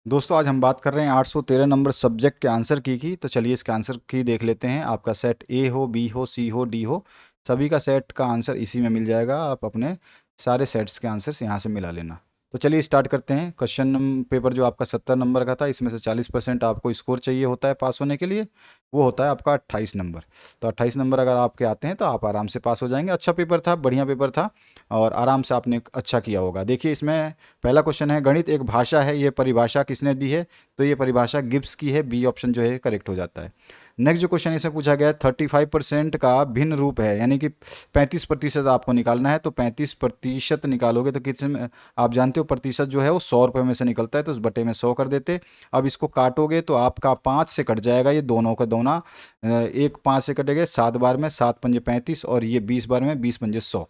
दोस्तों आज हम बात कर रहे हैं 813 नंबर सब्जेक्ट के आंसर की। तो चलिए इसके आंसर की देख लेते हैं। आपका सेट ए हो, बी हो, सी हो, डी हो, सभी का सेट का आंसर इसी में मिल जाएगा। आप अपने सारे सेट्स के आंसर्स यहाँ से मिला लेना। तो चलिए स्टार्ट करते हैं। क्वेश्चन पेपर जो आपका 70 नंबर का था, इसमें से 40% आपको स्कोर चाहिए होता है पास होने के लिए, वो होता है आपका 28 नंबर। तो 28 नंबर अगर आपके आते हैं तो आप आराम से पास हो जाएंगे। अच्छा पेपर था, बढ़िया पेपर था और आराम से आपने अच्छा किया होगा। देखिए इसमें पहला क्वेश्चन है, गणित एक भाषा है, ये परिभाषा किसने दी है? तो ये परिभाषा गिब्स की है। बी ऑप्शन जो है करेक्ट हो जाता है। नेक्स्ट जो क्वेश्चन इसमें पूछा गया है, 35% का भिन्न रूप है, यानी कि 35% आपको निकालना है। तो 35% निकालोगे तो कितने, आप जानते हो प्रतिशत जो है वो 100 रुपये में से निकलता है, तो उस बटे में 100 कर देते। अब इसको काटोगे तो आपका 5 से कट जाएगा, ये दोनों का दोना। एक 5 से कटेगा 7 बार में, 7 पंजे 35 और ये 20 बार में, 20 पंजे 100।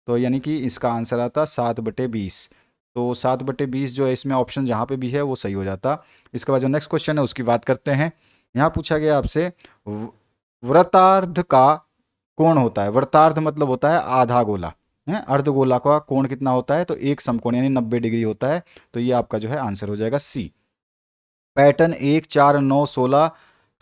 तो यानी कि इसका आंसर आता 7/20। तो 7/20 जो है इसमें ऑप्शन जहाँ पे भी है वो सही हो जाता। इसके बाद जो नेक्स्ट क्वेश्चन है उसकी बात करते हैं। यहाँ पूछा गया आपसे, वृत्तार्ध का कोण होता है। वृत्तार्ध मतलब होता है आधा गोला है। अर्धगोला का कोण कितना होता है? तो एक समकोण यानी 90 डिग्री होता है। तो ये आपका जो है आंसर हो जाएगा सी। पैटर्न 1, 4, 9, 16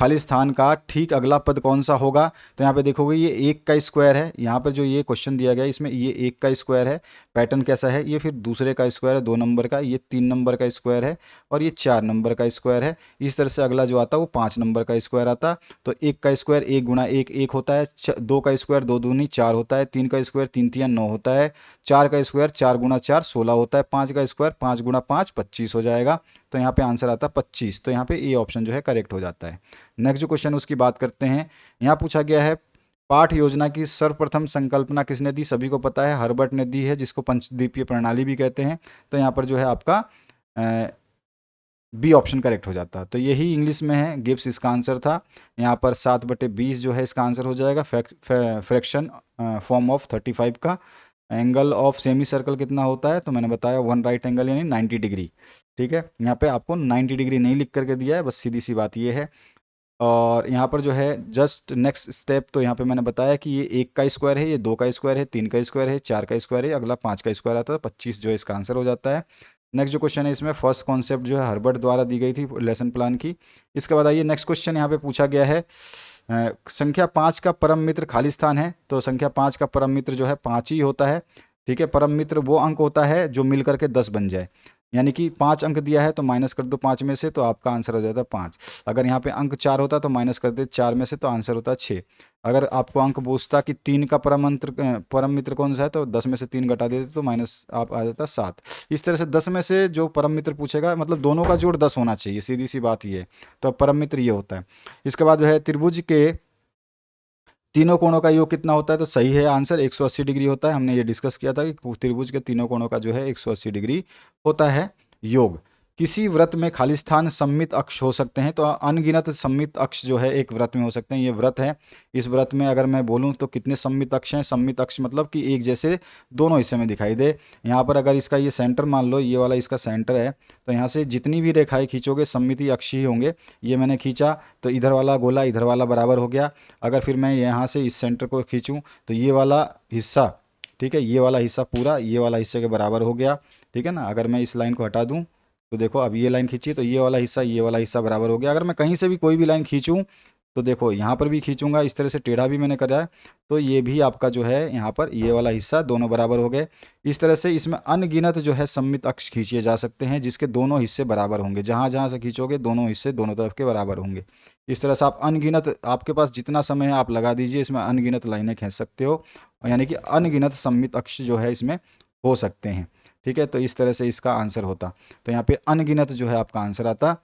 खाली स्थान का ठीक अगला पद कौन सा होगा? तो यहाँ पे देखोगे ये एक का स्क्वायर है। यहाँ पर जो ये क्वेश्चन दिया गया है इसमें ये एक का स्क्वायर है। पैटर्न कैसा है? ये फिर दूसरे का स्क्वायर है 2 नंबर का, ये 3 नंबर का स्क्वायर है और ये 4 नंबर का स्क्वायर है। इस तरह से अगला जो आता है वो 5 नंबर का स्क्वायर आता। तो एक का स्क्वायर 1 गुणा 1 1 होता है। 2 का स्क्वायर 2 दूनी 4 होता है। 3 का स्क्वायर 3 तिया 9 होता है। 4 का स्क्वायर 4 गुणा 4 16 होता है। 5 का स्क्वायर 5 गुणा 5 25 हो जाएगा। तो यहाँ पे आंसर आता है 25। तो यहाँ पे ए ऑप्शन जो है करेक्ट हो जाता है। नेक्स्ट जो क्वेश्चन उसकी बात करते हैं। यहाँ पूछा गया है, पाठ योजना की सर्वप्रथम संकल्पना किसने दी? सभी को पता है हर्बर्ट ने दी है, जिसको पंचदीपीय प्रणाली भी कहते हैं। तो यहाँ पर जो है आपका बी ऑप्शन करेक्ट हो जाता। तो यही इंग्लिश में है, गिब्स इसका आंसर था। यहाँ पर 7/20 जो है इसका आंसर हो जाएगा। फ्रैक्शन फॉर्म ऑफ 35 का। एंगल ऑफ सेमी सर्कल कितना होता है? तो मैंने बताया 1 राइट एंगल यानी 90 डिग्री। ठीक है, यहाँ पे आपको 90 डिग्री नहीं लिख करके दिया है, बस सीधी सी बात ये है। और यहाँ पर जो है जस्ट नेक्स्ट स्टेप, तो यहाँ पे मैंने बताया कि ये एक का स्क्वायर है, ये 2 का स्क्वायर है, 3 का स्क्वायर है, 4 का स्क्वायर है, अगला 5 का स्क्वायर आता है। 25 जो है इसका आंसर हो जाता है। नेक्स्ट जो क्वेश्चन है इसमें फर्स्ट कॉन्सेप्ट जो है हर्बर्ट द्वारा दी गई थी लेसन प्लान की। इसके बाद आइए नेक्स्ट क्वेश्चन यहाँ पे पूछा गया है, संख्या 5 का परम मित्र खाली स्थान है। तो संख्या 5 का परम मित्र जो है 5 ही होता है। ठीक है, परम मित्र वो अंक होता है जो मिल करके 10 बन जाए। यानी कि 5 अंक दिया है तो माइनस कर दो 5 में से, तो आपका आंसर हो जाता है 5। अगर यहाँ पे अंक 4 होता तो माइनस कर दे 4 में से, तो आंसर होता है 6। अगर आपको अंक पूछता कि 3 का परम मित्र कौन सा है, तो 10 में से 3 घटा देते तो माइनस आप आ जाता 7। इस तरह से 10 में से जो परम मित्र पूछेगा, मतलब दोनों का जोड़ 10 होना चाहिए, सीधी सी बात ये है। तो परम मित्र ये होता है। इसके बाद जो है त्रिभुज के तीनों कोणों का योग कितना होता है? तो सही है आंसर 180 डिग्री होता है। हमने ये डिस्कस किया था कि त्रिभुज के तीनों कोणों का जो है 180 डिग्री होता है योग। किसी वृत्त में खाली स्थान सममित अक्ष हो सकते हैं। तो अनगिनत सममित अक्ष जो है एक वृत्त में हो सकते हैं। ये वृत्त है, इस वृत्त में अगर मैं बोलूं तो कितने सममित अक्ष हैं? सममित अक्ष मतलब कि एक जैसे दोनों हिस्से में दिखाई दे। यहाँ पर अगर इसका ये सेंटर मान लो, ये वाला इसका सेंटर है, तो यहाँ से जितनी भी रेखाएं खींचोगे सममिति अक्ष ही होंगे। ये मैंने खींचा तो इधर वाला गोला इधर वाला बराबर हो गया। अगर फिर मैं यहाँ से इस सेंटर को खींचूं तो ये वाला हिस्सा, ठीक है, ये वाला हिस्सा पूरा ये वाला हिस्से के बराबर हो गया। ठीक है ना। अगर मैं इस लाइन को हटा दूं तो देखो अब ये लाइन खींची तो ये वाला हिस्सा बराबर हो गया। अगर मैं कहीं से भी कोई भी लाइन खींचूं तो देखो यहाँ पर भी खींचूंगा, इस तरह से टेढ़ा भी मैंने करा है, तो ये भी आपका जो है यहाँ पर ये वाला हिस्सा दोनों बराबर हो गए। इस तरह से इसमें अनगिनत जो है सममित अक्ष खींचे जा सकते हैं जिसके दोनों हिस्से बराबर होंगे। जहाँ जहाँ से खींचोगे दोनों हिस्से दोनों तरफ के बराबर होंगे। इस तरह से आप अनगिनत, आपके पास जितना समय है आप लगा दीजिए, इसमें अनगिनत लाइनें खींच सकते हो, यानी कि अनगिनत सममित अक्ष जो है इसमें हो सकते हैं। ठीक है, तो इस तरह से इसका आंसर होता। तो यहाँ पे अनगिनत जो है आपका आंसर आता।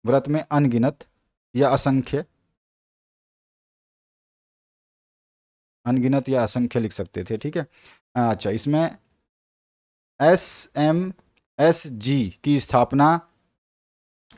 व्रत में अनगिनत या असंख्य, अनगिनत या असंख्य लिख सकते थे। ठीक है, अच्छा इसमें SMSG की स्थापना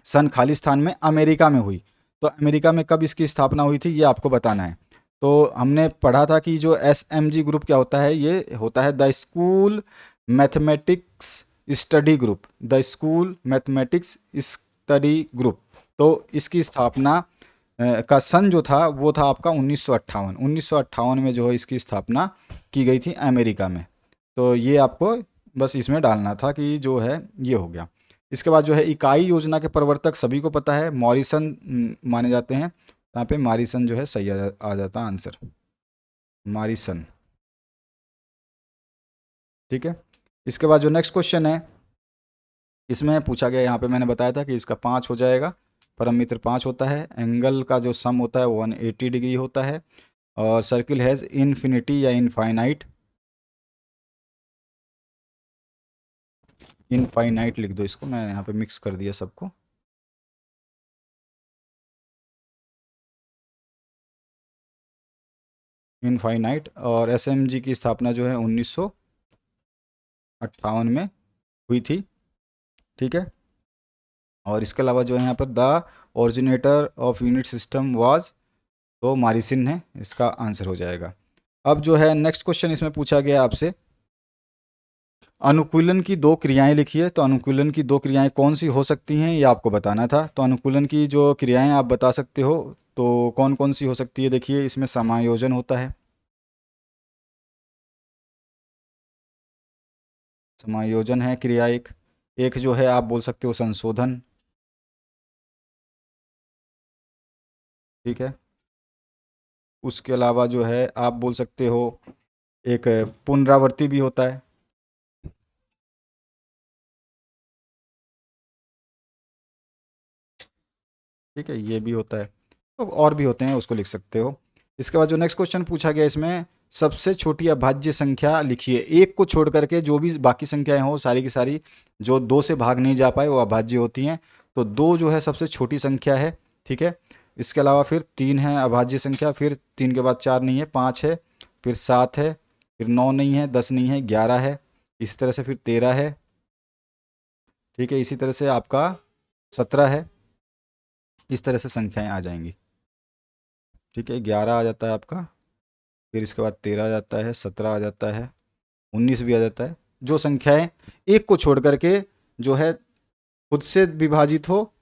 सन खाली स्थान में अमेरिका में हुई। तो अमेरिका में कब इसकी स्थापना हुई थी ये आपको बताना है। तो हमने पढ़ा था कि जो SMG ग्रुप क्या होता है, ये होता है the school mathematics study group, the school mathematics study group. तो इसकी स्थापना का सन जो था वो था आपका 1958 में जो है इसकी स्थापना की गई थी अमेरिका में। तो ये आपको बस इसमें डालना था कि जो है ये हो गया। इसके बाद जो है इकाई योजना के प्रवर्तक सभी को पता है, मॉरिसन माने जाते हैं। यहाँ पे मॉरिसन जो है सही आ जाता है आंसर, मॉरिसन। ठीक है। इसके बाद जो नेक्स्ट क्वेश्चन है, इसमें पूछा गया, यहाँ पे मैंने बताया था कि इसका 5 हो जाएगा, परम मित्र 5 होता है, एंगल का जो सम होता है वो 180 डिग्री होता है, और सर्किल हैज़ इन्फिनिटी या इनफाइनाइट, इनफाइनाइट लिख दो इसको, मैं यहाँ पे मिक्स कर दिया सबको। इनफाइनाइट, और एसएमजी की स्थापना जो है 1958 में हुई थी। ठीक है। और इसके अलावा जो है यहाँ पर the originator of unit system was, तो मॉरिसन है, इसका आंसर हो जाएगा। अब जो है नेक्स्ट क्वेश्चन इसमें पूछा गया आपसे, अनुकूलन की दो क्रियाएं लिखिए। तो अनुकूलन की दो क्रियाएं कौन सी हो सकती हैं, ये आपको बताना था। तो अनुकूलन की जो क्रियाएं आप बता सकते हो, तो कौन कौन सी हो सकती है, देखिए इसमें समायोजन होता है, समायोजन है क्रिया एक। एक जो है आप बोल सकते हो संशोधन। ठीक है। उसके अलावा जो है आप बोल सकते हो एक पुनरावृत्ति भी होता है। ठीक है, ये भी होता है, तो और भी होते हैं, उसको लिख सकते हो। इसके बाद जो नेक्स्ट क्वेश्चन पूछा गया, इसमें सबसे छोटी अभाज्य संख्या लिखिए। एक को छोड़ करके जो भी बाकी संख्याएं हो, सारी की सारी जो 2 से भाग नहीं जा पाए वो अभाज्य होती हैं। तो 2 जो है सबसे छोटी संख्या है। ठीक है। इसके अलावा फिर 3 है अभाज्य संख्या, फिर 3 के बाद 4 नहीं है, 5 है, फिर 7 है, फिर 9 नहीं है, 10 नहीं है, 11 है, इसी तरह से फिर 13 है। ठीक है। इसी तरह से आपका 17 है। इस तरह से संख्याएं आ जाएंगी। ठीक है, 11 आ जाता है आपका, फिर इसके बाद 13 आ जाता है, 17 आ जाता है, 19 भी आ जाता है। जो संख्याएं एक को छोड़ करके जो है खुद से विभाजित हो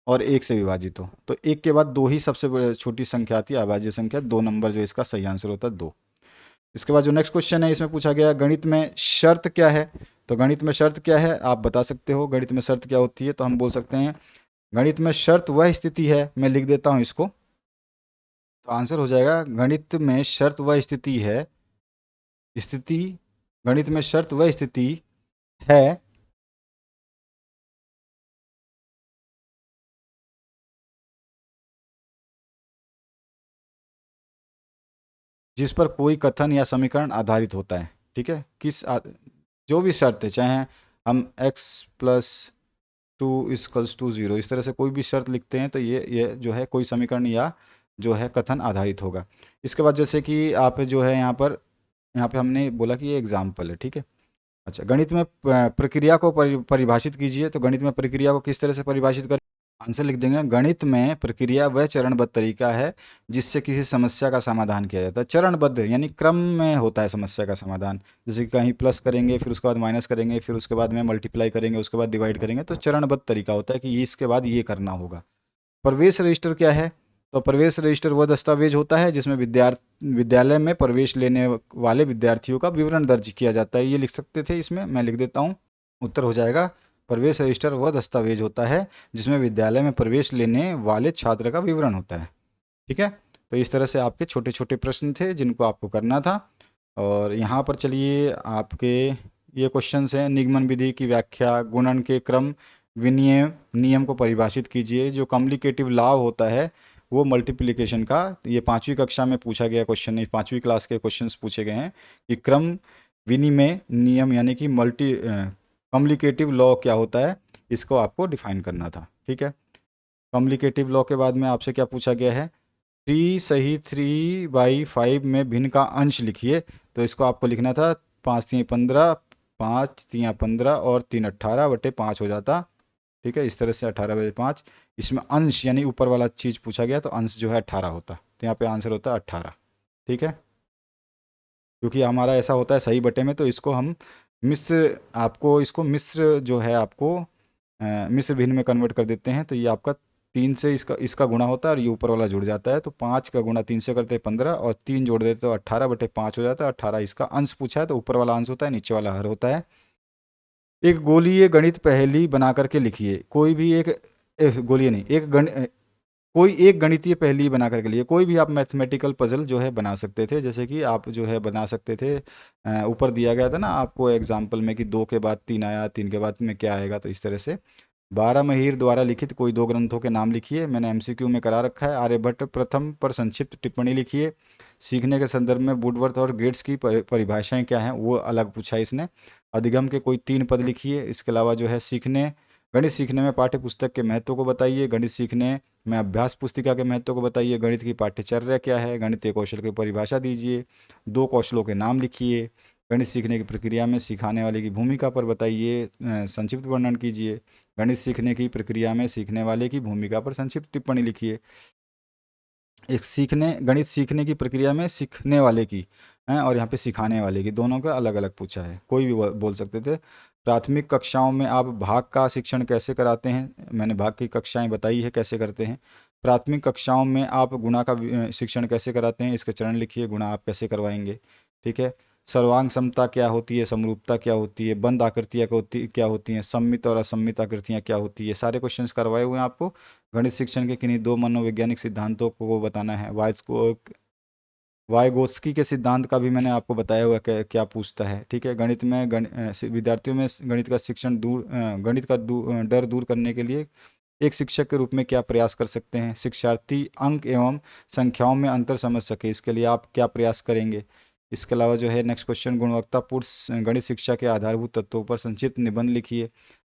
और एक से विभाजित हो, तो एक के बाद दो ही सबसे छोटी संख्या आती है, अभाज्य संख्या। 2 नंबर जो इसका सही आंसर होता है, 2। इसके बाद जो नेक्स्ट क्वेश्चन है, इसमें पूछा गया गणित में शर्त क्या है। तो गणित में शर्त क्या है आप बता सकते हो, गणित में शर्त क्या होती है। तो हम बोल सकते हैं गणित में शर्त वह स्थिति है, मैं लिख देता हूँ इसको, तो आंसर हो जाएगा गणित में शर्त वह स्थिति है, स्थिति, गणित में शर्त वह स्थिति है जिस पर कोई कथन या समीकरण आधारित होता है। ठीक है। जो भी शर्त है, चाहे हम x+2 = 0 इस तरह से कोई भी शर्त लिखते हैं, तो ये जो है कोई समीकरण या जो है कथन आधारित होगा। इसके बाद जैसे कि आप जो है यहाँ पे हमने बोला कि ये एग्जाम्पल है। ठीक है। अच्छा, गणित में प्रक्रिया को परिभाषित कीजिए। तो गणित में प्रक्रिया को किस तरह से परिभाषित करें, आंसर लिख देंगे, गणित में प्रक्रिया वह चरणबद्ध तरीका है जिससे किसी समस्या का समाधान किया जाता है। चरणबद्ध यानी क्रम में होता है समस्या का समाधान। जैसे कि कहीं प्लस करेंगे, फिर उसके बाद माइनस करेंगे, फिर उसके बाद में मल्टीप्लाई करेंगे, उसके बाद डिवाइड करेंगे, तो चरणबद्ध तरीका होता है कि इसके बाद ये करना होगा। प्रवेश रजिस्टर क्या है। तो प्रवेश रजिस्टर वह दस्तावेज होता है जिसमें विद्यालय में प्रवेश लेने वाले विद्यार्थियों का विवरण दर्ज किया जाता है। ये लिख सकते थे, इसमें मैं लिख देता हूँ, उत्तर हो जाएगा प्रवेश रजिस्टर वह दस्तावेज होता है जिसमें विद्यालय में प्रवेश लेने वाले छात्र का विवरण होता है। ठीक है। तो इस तरह से आपके छोटे छोटे प्रश्न थे जिनको आपको करना था। और यहाँ पर चलिए आपके ये क्वेश्चंस हैं, निगमन विधि की व्याख्या, गुणन के क्रम, विनियम नियम को परिभाषित कीजिए। जो कॉम्प्लिकेटिव लॉ होता है वो मल्टीप्लिकेशन का, ये 5वीं कक्षा में पूछा गया क्वेश्चन है, 5वीं क्लास के क्वेश्चंस पूछे गए हैं कि क्रम विनिमय नियम यानी कि कॉम्प्लिकेटिव लॉ क्या होता है, इसको आपको डिफाइन करना था। ठीक है। कॉम्प्लिकेटिव लॉ के बाद में आपसे क्या पूछा गया है, 3 सही 3/5 में भिन्न का अंश लिखिए। तो इसको आपको लिखना था 5×3 = 15, 5×3 = 15 और 3 18/5 हो जाता। ठीक है। इस तरह से 18/5, इसमें अंश यानी ऊपर वाला चीज़ पूछा गया, तो अंश जो है 18 होता, तो यहाँ पे आंसर होता है 18। ठीक है। क्योंकि हमारा ऐसा होता है सही बटे में, तो इसको हम मिश्र, आपको इसको मिश्र जो है आपको मिश्र भिन्न में कन्वर्ट कर देते हैं। तो ये आपका 3 से इसका गुणा होता है और ये ऊपर वाला जुड़ जाता है। तो 5 का गुणा 3 से करते हैं 15 और 3 जोड़ देते तो 18/5 हो जाता है। 18 इसका अंश पूछा है, तो ऊपर वाला अंश होता है, नीचे वाला हर होता है। एक गोलीय गणित पहेली बना करके लिखिए। कोई भी एक गोलीय नहीं, कोई एक गणितीय पहेली बना करके लिए। कोई भी आप मैथमेटिकल पजल जो है बना सकते थे, जैसे कि आप जो है बना सकते थे, ऊपर दिया गया था ना आपको एग्जाम्पल में कि 2 के बाद 3 आया, 3 के बाद में क्या आएगा, तो इस तरह से। 12 महिर द्वारा लिखित कोई 2 ग्रंथों के नाम लिखिए। मैंने एमसीक्यू में करा रखा है। आर्यभट्ट प्रथम पर संक्षिप्त टिप्पणी लिखिए। सीखने के संदर्भ में वुडवर्थ और गेट्स की परिभाषाएं क्या हैं वो अलग पूछा है इसने। अधिगम के कोई 3 पद लिखिए। इसके अलावा जो है गणित सीखने में पाठ्य पुस्तक के महत्व को बताइए। गणित सीखने में अभ्यास पुस्तिका के महत्व को बताइए। गणित की पाठ्यचर्या क्या है। गणितीय कौशल की परिभाषा दीजिए। 2 कौशलों के नाम लिखिए। गणित सीखने की प्रक्रिया में सिखाने वाले की भूमिका पर बताइए, संक्षिप्त वर्णन कीजिए। गणित सीखने की प्रक्रिया में सीखने वाले की भूमिका पर संक्षिप्त टिप्पणी लिखिए। एक गणित सीखने की प्रक्रिया में सीखने वाले की है, और यहाँ पे सिखाने वाले की, दोनों का अलग अलग पूछा है। कोई भी बोल सकते थे। प्राथमिक कक्षाओं में आप भाग का शिक्षण कैसे कराते हैं। मैंने भाग की कक्षाएं बताई है कैसे करते हैं। प्राथमिक कक्षाओं में आप गुणा का शिक्षण कैसे कराते हैं, इसके चरण लिखिए। गुणा आप कैसे करवाएंगे, ठीक है। सर्वांग समता क्या होती है, समरूपता क्या होती है, बंद आकृतियाँ क्या होती हैं, सममित और असममित आकृतियाँ क्या होती है, सारे क्वेश्चंस करवाए हुए हैं आपको। गणित शिक्षण के किन्हीं 2 मनोवैज्ञानिक सिद्धांतों को बताना है। वाइगोत्स्की के सिद्धांत का भी मैंने आपको बताया हुआ है क्या पूछता है, ठीक है। गणित में विद्यार्थियों में गणित का शिक्षण डर दूर करने के लिए एक शिक्षक के रूप में क्या प्रयास कर सकते हैं। शिक्षार्थी अंक एवं संख्याओं में अंतर समझ सके, इसके लिए आप क्या प्रयास करेंगे। इसके अलावा जो है नेक्स्ट क्वेश्चन, गुणवत्तापूर्ण गणित शिक्षा के आधारभूत तत्वों पर संक्षिप्त निबंध लिखिए।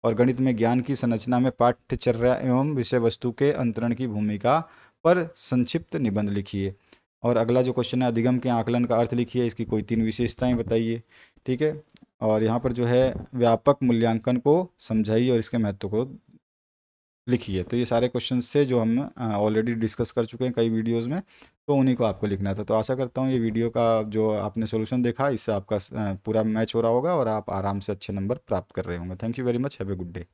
और गणित में ज्ञान की संरचना में पाठ्यचर्या एवं विषय वस्तु के अंतरण की भूमिका पर संक्षिप्त निबंध लिखिए। और अगला जो क्वेश्चन है, अधिगम के आकलन का अर्थ लिखिए। इसकी कोई 3 विशेषताएं बताइए, ठीक है। और यहाँ पर जो है व्यापक मूल्यांकन को समझाइए और इसके महत्व को लिखिए। तो ये सारे क्वेश्चन थे जो हम ऑलरेडी डिस्कस कर चुके हैं कई वीडियोस में, तो उन्हीं को आपको लिखना था। तो आशा करता हूँ ये वीडियो का जो आपने सोल्यूशन देखा, इससे आपका पूरा मैच हो रहा होगा और आप आराम से अच्छे नंबर प्राप्त कर रहे होंगे। Thank you very much, have a good day.